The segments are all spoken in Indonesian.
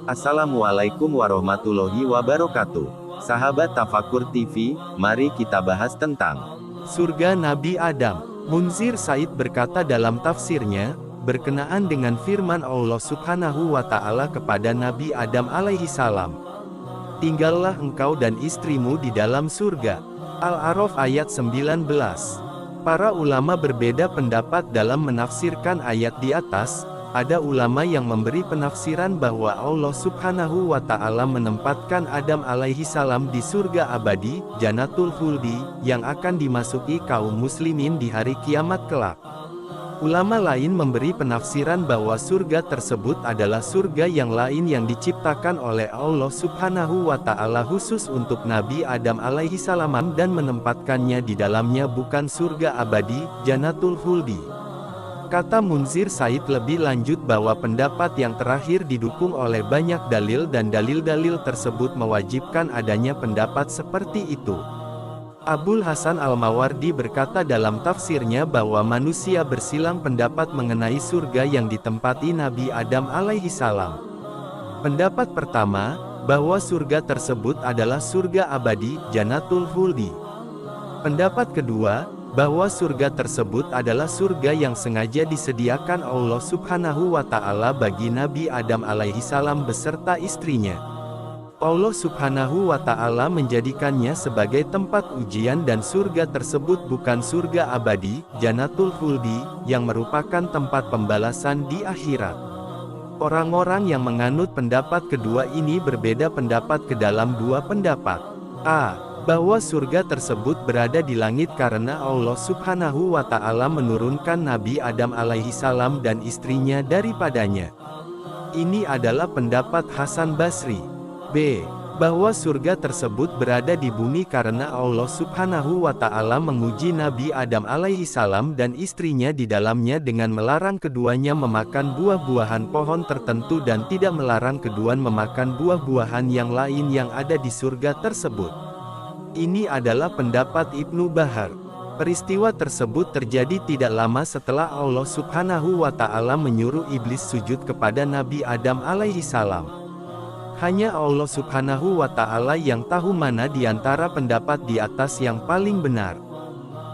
Assalamualaikum warahmatullahi wabarakatuh. Sahabat Tafakur TV, mari kita bahas tentang surga Nabi Adam. Munzir Said berkata dalam tafsirnya, berkenaan dengan firman Allah Subhanahu wa Ta'ala kepada Nabi Adam alaihi salam, tinggallah engkau dan istrimu di dalam surga. Al-A'raf ayat 19. Para ulama berbeda pendapat dalam menafsirkan ayat di atas. Ada ulama yang memberi penafsiran bahwa Allah Subhanahu wa Ta'ala menempatkan Adam alaihi salam di surga abadi, Jannatul Khuldi, yang akan dimasuki kaum muslimin di hari kiamat kelak. Ulama lain memberi penafsiran bahwa surga tersebut adalah surga yang lain yang diciptakan oleh Allah Subhanahu wa Ta'ala khusus untuk Nabi Adam alaihi salam dan menempatkannya di dalamnya bukan surga abadi, Jannatul Khuldi. Kata Munzir Said lebih lanjut bahwa pendapat yang terakhir didukung oleh banyak dalil dan dalil-dalil tersebut mewajibkan adanya pendapat seperti itu. Abul Hasan Al-Mawardi berkata dalam tafsirnya bahwa manusia bersilang pendapat mengenai surga yang ditempati Nabi Adam alaihi salam. Pendapat pertama, bahwa surga tersebut adalah surga abadi, Jannatul Khuldi. Pendapat kedua, bahwa surga tersebut adalah surga yang sengaja disediakan Allah Subhanahu wa Ta'ala bagi Nabi Adam alaihi salam beserta istrinya. Allah Subhanahu wa Ta'ala menjadikannya sebagai tempat ujian dan surga tersebut bukan surga abadi, Jannatul Khuldi, yang merupakan tempat pembalasan di akhirat. Orang-orang yang menganut pendapat kedua ini berbeda pendapat ke dalam dua pendapat. A. Bahwa surga tersebut berada di langit karena Allah Subhanahu wa Ta'ala menurunkan Nabi Adam alaihi salam dan istrinya daripadanya. Ini adalah pendapat Hasan Basri. B. Bahwa surga tersebut berada di bumi karena Allah Subhanahu wa Ta'ala menguji Nabi Adam alaihi salam dan istrinya di dalamnya dengan melarang keduanya memakan buah-buahan pohon tertentu dan tidak melarang keduanya memakan buah-buahan yang lain yang ada di surga tersebut. Ini adalah pendapat Ibnu Bahar. Peristiwa tersebut terjadi tidak lama setelah Allah Subhanahu wa Ta'ala menyuruh iblis sujud kepada Nabi Adam alaihi salam. Hanya Allah Subhanahu wa Ta'ala yang tahu mana di antara pendapat di atas yang paling benar.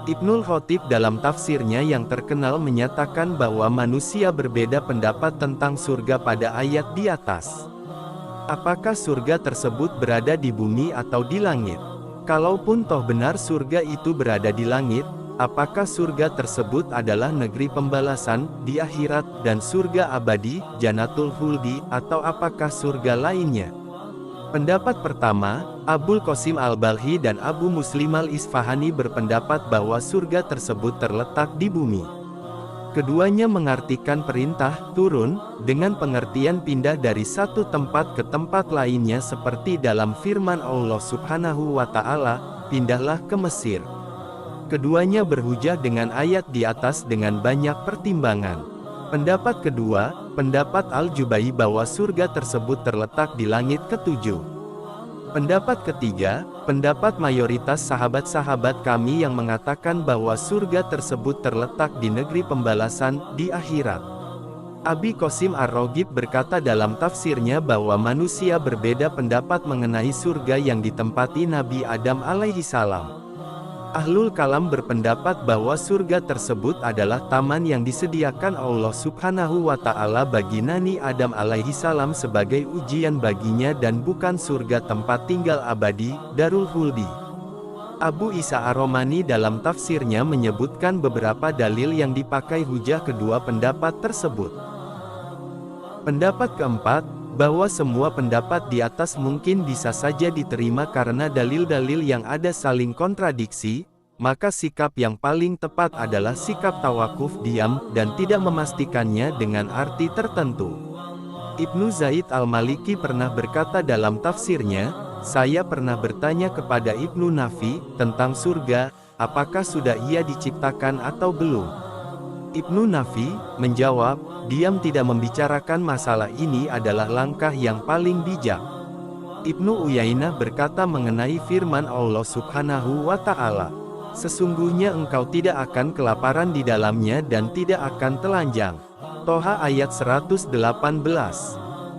Ibnul Khatib dalam tafsirnya yang terkenal menyatakan bahwa manusia berbeda pendapat tentang surga pada ayat di atas. Apakah surga tersebut berada di bumi atau di langit? Kalaupun toh benar surga itu berada di langit, apakah surga tersebut adalah negeri pembalasan di akhirat dan surga abadi, Jannatul Khuldi, atau apakah surga lainnya? Pendapat pertama, Abul Qasim Al-Balhi dan Abu Muslim Al-Isfahani berpendapat bahwa surga tersebut terletak di bumi. Keduanya mengartikan perintah turun dengan pengertian pindah dari satu tempat ke tempat lainnya seperti dalam firman Allah Subhanahu wa Ta'ala, pindahlah ke Mesir. Keduanya berhujah dengan ayat di atas dengan banyak pertimbangan. Pendapat kedua, pendapat Al-Jubai bahwa surga tersebut terletak di langit ketujuh. Pendapat ketiga, pendapat mayoritas sahabat-sahabat kami yang mengatakan bahwa surga tersebut terletak di negeri pembalasan, di akhirat. Abi Qasim Ar-Raghib berkata dalam tafsirnya bahwa manusia berbeda pendapat mengenai surga yang ditempati Nabi Adam alaihi salam. Ahlul Kalam berpendapat bahwa surga tersebut adalah taman yang disediakan Allah Subhanahu wa Ta'ala bagi Nabi Adam alaihi salam sebagai ujian baginya dan bukan surga tempat tinggal abadi, Darul Khuldi. Abu Isa Ar-Romani dalam tafsirnya menyebutkan beberapa dalil yang dipakai hujah kedua pendapat tersebut. Pendapat keempat, bahwa semua pendapat di atas mungkin bisa saja diterima karena dalil-dalil yang ada saling kontradiksi, maka sikap yang paling tepat adalah sikap tawakuf diam dan tidak memastikannya dengan arti tertentu. Ibnu Zaid Al-Maliki pernah berkata dalam tafsirnya, saya pernah bertanya kepada Ibnu Nafi tentang surga, apakah sudah ia diciptakan atau belum? Ibnu Nafi menjawab, diam tidak membicarakan masalah ini adalah langkah yang paling bijak. Ibnu Uyainah berkata mengenai firman Allah Subhanahu wa Ta'ala, sesungguhnya engkau tidak akan kelaparan di dalamnya dan tidak akan telanjang. Toha ayat 118.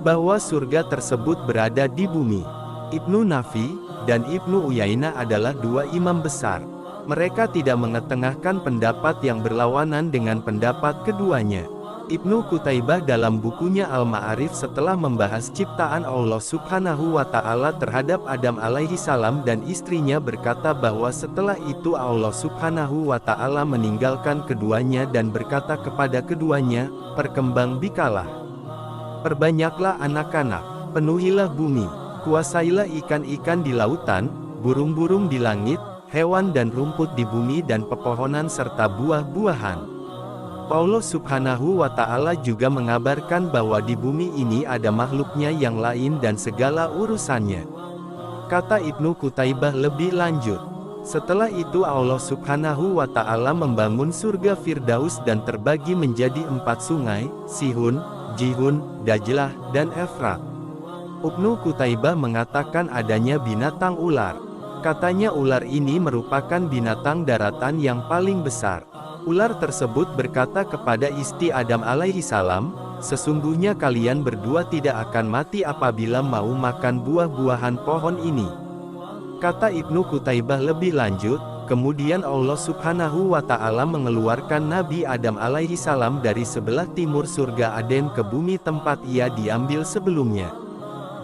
bahwa surga tersebut berada di bumi. Ibnu Nafi dan Ibnu Uyainah adalah dua imam besar. Mereka tidak mengetengahkan pendapat yang berlawanan dengan pendapat keduanya. Ibnu Qutaibah dalam bukunya Al-Ma'arif setelah membahas ciptaan Allah Subhanahu wa Ta'ala terhadap Adam alaihi salam dan istrinya berkata bahwa setelah itu Allah Subhanahu wa Ta'ala meninggalkan keduanya dan berkata kepada keduanya, "Berkembang bikalah, perbanyaklah anak-anak, penuhilah bumi, kuasailah ikan-ikan di lautan, burung-burung di langit, hewan dan rumput di bumi dan pepohonan serta buah-buahan." Allah Subhanahu wa Ta'ala juga mengabarkan bahwa di bumi ini ada makhluknya yang lain dan segala urusannya. Kata Ibnu Qutaibah lebih lanjut, setelah itu Allah Subhanahu wa Ta'ala membangun surga Firdaus dan terbagi menjadi 4 sungai, Sihun, Jihun, Dajlah, dan Efrat. Ibnu Qutaibah mengatakan adanya binatang ular. Katanya ular ini merupakan binatang daratan yang paling besar. Ular tersebut berkata kepada istri Adam alaihi salam, "Sesungguhnya kalian berdua tidak akan mati apabila mau makan buah-buahan pohon ini." Kata Ibnu Qutaibah lebih lanjut, kemudian Allah Subhanahu wa Ta'ala mengeluarkan Nabi Adam alaihi salam dari sebelah timur surga Aden ke bumi tempat ia diambil sebelumnya.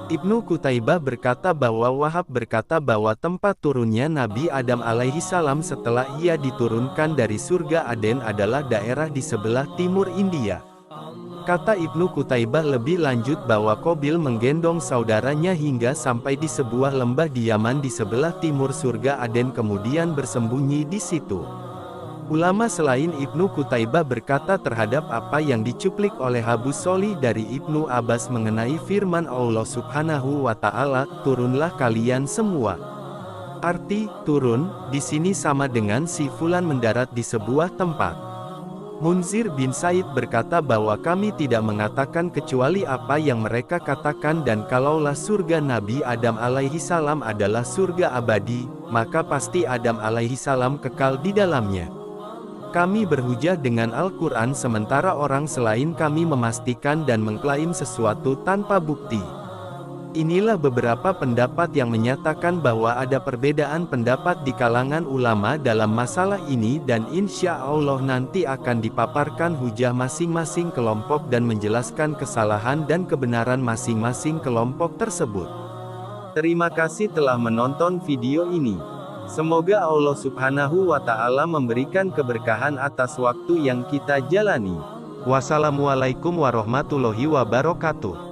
Ibnu Qutaibah berkata bahwa Wahab berkata bahwa tempat turunnya Nabi Adam alaihi salam setelah ia diturunkan dari surga Aden adalah daerah di sebelah timur India. Kata Ibnu Qutaibah lebih lanjut bahwa Qabil menggendong saudaranya hingga sampai di sebuah lembah di Yaman di sebelah timur surga Aden kemudian bersembunyi di situ. Ulama selain Ibnu Qutaibah berkata terhadap apa yang dicuplik oleh Abu Sholih dari Ibnu Abbas mengenai firman Allah Subhanahu wa Ta'ala, "Turunlah kalian semua." Arti turun di sini sama dengan si fulan mendarat di sebuah tempat. Munzir bin Said berkata bahwa kami tidak mengatakan kecuali apa yang mereka katakan dan kalaulah surga Nabi Adam alaihi salam adalah surga abadi, maka pasti Adam alaihi salam kekal di dalamnya. Kami berhujah dengan Al-Quran sementara orang selain kami memastikan dan mengklaim sesuatu tanpa bukti. Inilah beberapa pendapat yang menyatakan bahwa ada perbedaan pendapat di kalangan ulama dalam masalah ini dan insya Allah nanti akan dipaparkan hujah masing-masing kelompok dan menjelaskan kesalahan dan kebenaran masing-masing kelompok tersebut. Terima kasih telah menonton video ini. Semoga Allah Subhanahu wa Ta'ala memberikan keberkahan atas waktu yang kita jalani. Wassalamualaikum warahmatullahi wabarakatuh.